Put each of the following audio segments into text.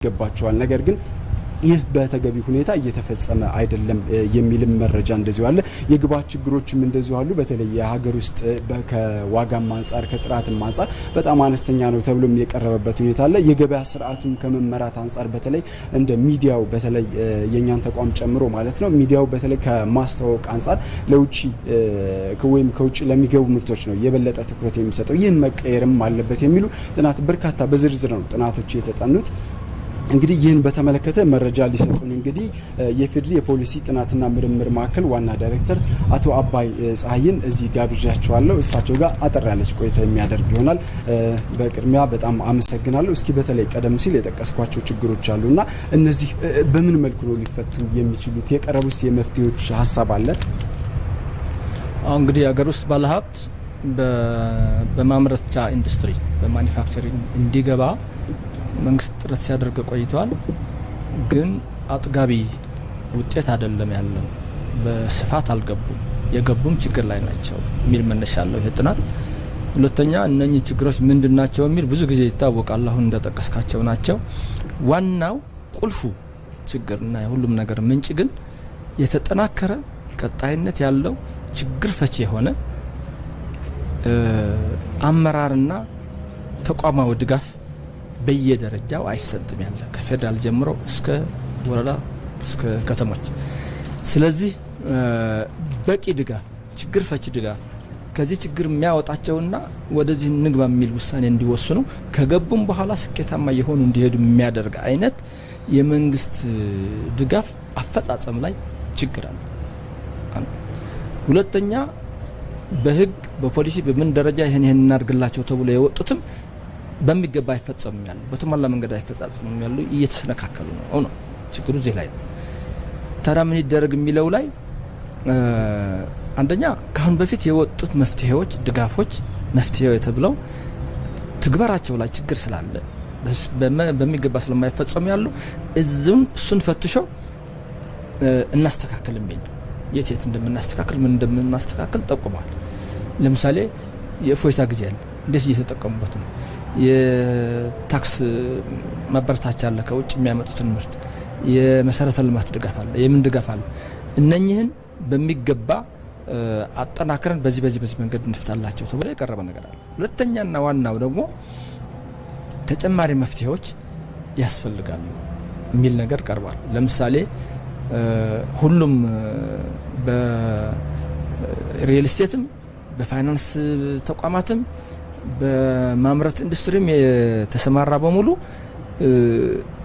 ገባቸዋል ነገር ግን ይህ በተገቢ ሁኔታ እየተፈጸመ አይደለም የሚልም መረጃ እንደዚሁ አለ። የግብአት ችግሮችም እንደዚሁ አሉ። በተለይ የሀገር ውስጥ ከዋጋም አንፃር ከጥራትም አንፃር በጣም አነስተኛ ነው ተብሎም የቀረበበት ሁኔታ አለ። የገበያ ስርዓቱም ከመመራት አንፃር በተለይ እንደ ሚዲያው በተለይ የኛን ተቋም ጨምሮ ማለት ነው ሚዲያው በተለይ ከማስተዋወቅ አንፃር ለውጪ ወይም ከውጪ ለሚገቡ ምርቶች ነው የበለጠ ትኩረት የሚሰጠው። ይህ መቀየርም አለበት የሚሉ ጥናት በርካታ በዝርዝር ነው ጥናቶች የተጠኑት። እንግዲህ ይህን በተመለከተ መረጃ ሊሰጡን እንግዲህ የፌድሪ የፖሊሲ ጥናትና ምርምር ማዕከል ዋና ዳይሬክተር አቶ አባይ ፀሐይን እዚህ ጋብዣቸዋለሁ። እሳቸው ጋር አጠር ያለች ቆይታ የሚያደርግ ይሆናል። በቅድሚያ በጣም አመሰግናለሁ። እስኪ በተለይ ቀደም ሲል የጠቀስኳቸው ችግሮች አሉና እነዚህ በምን መልኩ ነው ሊፈቱ የሚችሉት? የቀረቡስ የመፍትሄዎች ሀሳብ አለ? እንግዲህ ሀገር ውስጥ ባለሀብት በማምረቻ ኢንዱስትሪ በማኒፋክቸሪንግ እንዲገባ መንግስት ጥረት ሲያደርግ ቆይቷል። ግን አጥጋቢ ውጤት አይደለም ያለው። በስፋት አልገቡም፣ የገቡም ችግር ላይ ናቸው የሚል መነሻ አለው ይሄ ጥናት። ሁለተኛ እነኚህ ችግሮች ምንድናቸው የሚል ብዙ ጊዜ ይታወቃል። አሁን እንደጠቀስካቸው ናቸው። ዋናው ቁልፉ ችግርና የሁሉም ነገር ምንጭ ግን የተጠናከረ ቀጣይነት ያለው ችግር ፈቺ የሆነ አመራርና ተቋማዊ ድጋፍ በየደረጃው አይሰጥም ያለ ከፌደራል ጀምሮ እስከ ወረዳ እስከ ከተሞች። ስለዚህ በቂ ድጋፍ ችግር ፈቺ ድጋፍ ከዚህ ችግር የሚያወጣቸውና ወደዚህ ንግባ የሚል ውሳኔ እንዲወስኑ ከገቡም በኋላ ስኬታማ የሆኑ እንዲሄዱ የሚያደርግ አይነት የመንግስት ድጋፍ አፈጻጸም ላይ ችግር አለ። ሁለተኛ በህግ በፖሊሲ በምን ደረጃ ይሄን እናድርግላቸው ተብሎ የወጡትም በሚገባ አይፈጸሙም ያሉ በተሟላ መንገድ አይፈጸሙም ያሉ እየተሰነካከሉ ነው። ችግሩ እዚህ ላይ ነው። ታዲያ ምን ይደረግ የሚለው ላይ አንደኛ ካሁን በፊት የወጡት መፍትሄዎች ድጋፎች መፍትሄው ተብለው ትግበራቸው ላይ ችግር ስላለ በሚገባ ስለማይፈጸሙ ያሉ እሱን ፈትሸው እናስተካክል የሚል የት እንደምናስተካክል ምን እንደምናስተካክል ጠቁሟል። ለምሳሌ የእፎይታ ጊዜ አለ፣ እንዴት እየተጠቀሙበት ነው? የታክስ ማበረታቻ አለ፣ ከውጭ የሚያመጡትን ምርት የመሰረተ ልማት ድጋፍ አለ፣ የምን ድጋፍ አለ። እነኚህን በሚገባ አጠናክረን በዚህ መንገድ እንፍታላቸው ተብሎ የቀረበ ነገር አለ። ሁለተኛና ዋናው ደግሞ ተጨማሪ መፍትሄዎች ያስፈልጋሉ የሚል ነገር ቀርቧል። ለምሳሌ ሁሉም በሪል ስቴትም በፋይናንስ ተቋማትም በማምረት ኢንዱስትሪም የተሰማራ በሙሉ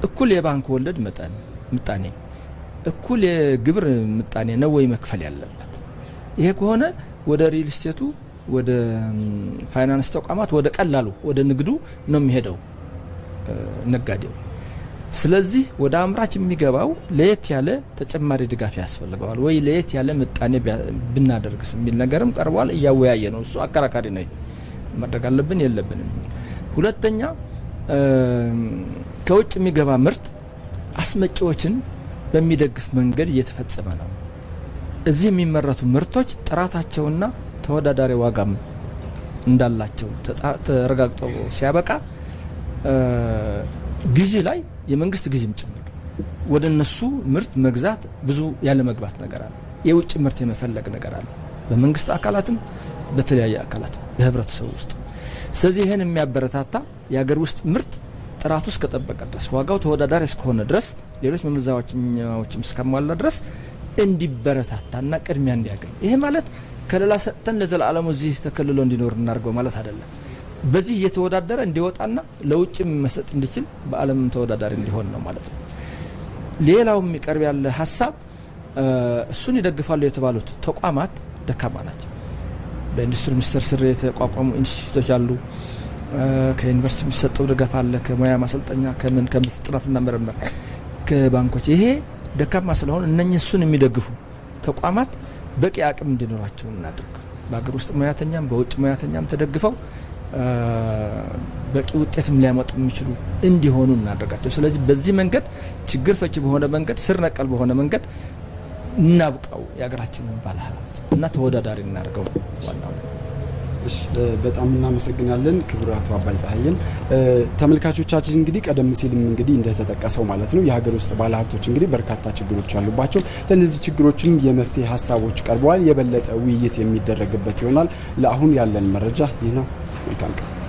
እኩል የባንክ ወለድ ምጣኔ እኩል የግብር ምጣኔ ነው ወይ መክፈል ያለበት? ይሄ ከሆነ ወደ ሪል ስቴቱ ወደ ፋይናንስ ተቋማት ወደ ቀላሉ ወደ ንግዱ ነው የሚሄደው ነጋዴው። ስለዚህ ወደ አምራች የሚገባው ለየት ያለ ተጨማሪ ድጋፍ ያስፈልገዋል ወይ ለየት ያለ ምጣኔ ብናደርግስ የሚል ነገርም ቀርቧል። እያወያየ ነው። እሱ አከራካሪ ነው። ማድረግ አለብን የለብንም። ሁለተኛ ከውጭ የሚገባ ምርት አስመጪዎችን በሚደግፍ መንገድ እየተፈጸመ ነው። እዚህ የሚመረቱ ምርቶች ጥራታቸውና ተወዳዳሪ ዋጋም እንዳላቸው ተረጋግጦ ሲያበቃ ግዢ ላይ የመንግስት ግዢም ጭምር ወደ እነሱ ምርት መግዛት ብዙ ያለ መግባት ነገር አለ። የውጭ ምርት የመፈለግ ነገር አለ በመንግስት አካላትም በተለያየ አካላት በህብረተሰቡ ውስጥ። ስለዚህ ይሄን የሚያበረታታ የሀገር ውስጥ ምርት ጥራቱ እስከጠበቀ ድረስ ዋጋው ተወዳዳሪ እስከሆነ ድረስ ሌሎች መመዛዎችም እስከማላ ድረስ እንዲበረታታና ቅድሚያ እንዲያገኝ። ይሄ ማለት ከሌላ ሰጥተን ለዘላለም እዚህ ተከልሎ እንዲኖር እናርገው ማለት አይደለም። በዚህ እየተወዳደረ እንዲወጣና ለውጭ መሰጥ እንዲችል በአለም ተወዳዳሪ እንዲሆን ነው ማለት ነው። ሌላው የሚቀርብ ያለ ሐሳብ እሱን ይደግፋሉ የተባሉት ተቋማት ደካማ ናቸው። በኢንዱስትሪ ሚኒስቴር ስር የተቋቋሙ ኢንስቲትዩቶች አሉ። ከዩኒቨርሲቲ የሚሰጠው ድጋፍ አለ፣ ከሙያ ማሰልጠኛ ከጥናትና ምርምር ከባንኮች። ይሄ ደካማ ስለሆነ እነኚህ እሱን የሚደግፉ ተቋማት በቂ አቅም እንዲኖራቸው እናድርግ። በአገር ውስጥ ሙያተኛም በውጭ ሙያተኛም ተደግፈው በቂ ውጤትም ሊያመጡ የሚችሉ እንዲሆኑ እናደርጋቸው። ስለዚህ በዚህ መንገድ ችግር ፈቺ በሆነ መንገድ ስር ነቀል በሆነ መንገድ እናብቃው የሀገራችንን ባለሀብት እና ተወዳዳሪ እናርገው ዋናው እሺ በጣም እናመሰግናለን ክቡራቱ አባይ ፀሐይን። ተመልካቾቻችን እንግዲህ ቀደም ሲልም እንግዲህ እንደተጠቀሰው ማለት ነው የሀገር ውስጥ ባለሀብቶች እንግዲህ በርካታ ችግሮች አሉባቸው። ለነዚህ ችግሮችም የመፍትሄ ሀሳቦች ቀርበዋል። የበለጠ ውይይት የሚደረግበት ይሆናል። ለአሁን ያለን መረጃ ይህ ነው። መልካም ቀን።